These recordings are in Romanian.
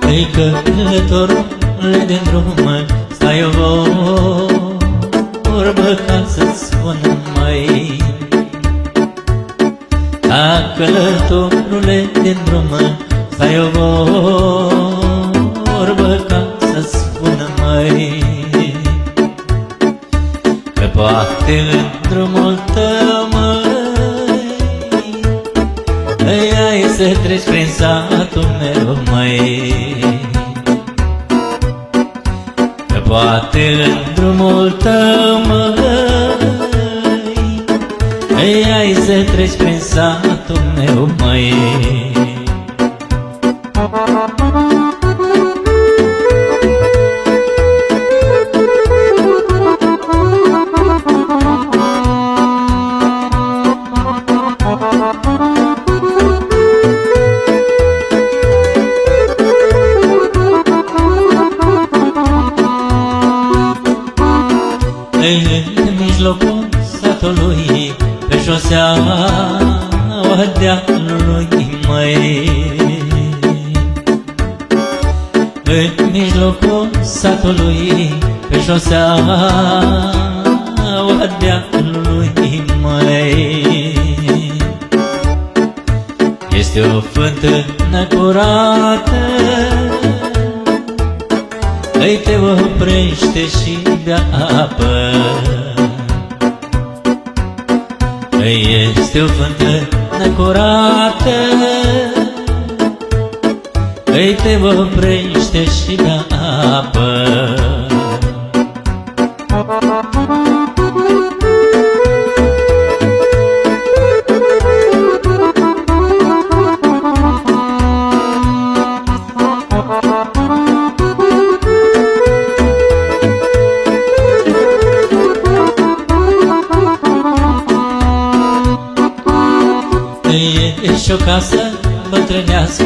Ei, călătorule din drum, stai o vorbă ca să-ți spun, măi. Da, călătorule din drum, stai o vorbă ca să-ți spun, măi. Că poate în drumul tău, măi, ai să treci prin satul meu, măi. Că poate în drumul tău, măi, ai să treci prin satul meu, măi. În mijlocul satului, pe șoseaua dealului, măi. În mijlocul satului, pe șoseaua dealului, măi. Este o fântână curată, ei, te oprește și bea apă. Ei, este o fântână curată, ei, te oprește și bea apă. Ești o casă bătrânească,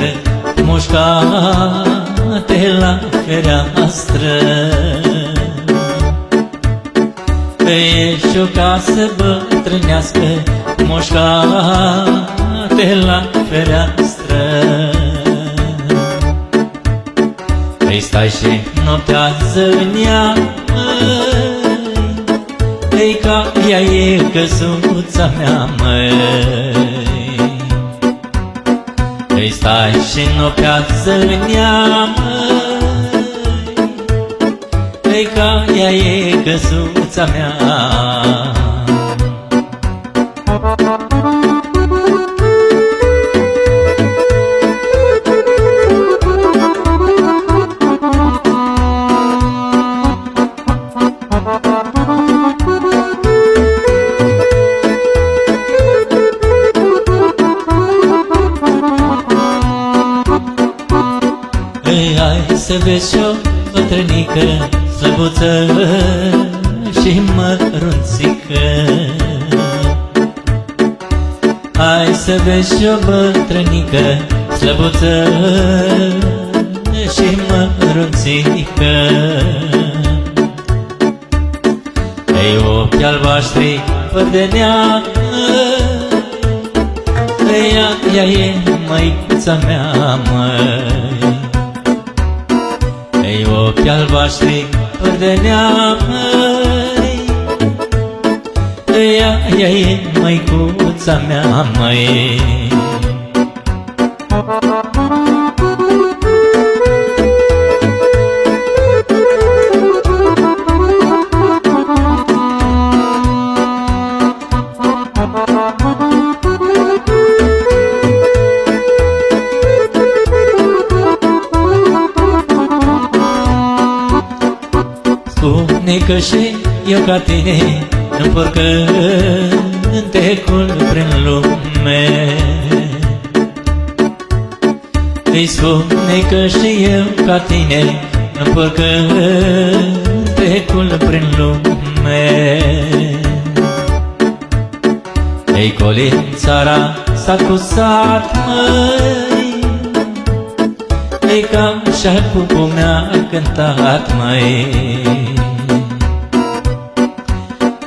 mușcate la fereastră. Ești o casă bătrânească, mușcate la fereastră. Ei, stai și noptează în ea, ei, ca ea e căsuța mea, măi. Ei, stai și nopează în ea, măi, ei, ca ea e căsuța mea. Hai să vezi o bătrânică, slăbuță și mărunțică. Hai să vezi o bătrânică, slăbuță și mărunțică. Ei, ochi albaștri, păr de neamă, ea e măicuța mea, măi. Ei, ochi albaștri, păr de neamă, ea e măicuța mea, măi. Spune că și eu ca tine îmi porc cântecul prin lume. Îi spune că și eu ca tine îmi porc cântecul prin lume. Ei colin țara sat cu sat, măi, ei cam și-a pupul mi-a cântat, măi.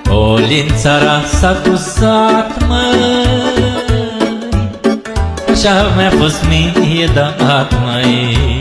Colin țara sat cu sat, măi, așa mi-a fost mie dat, măi.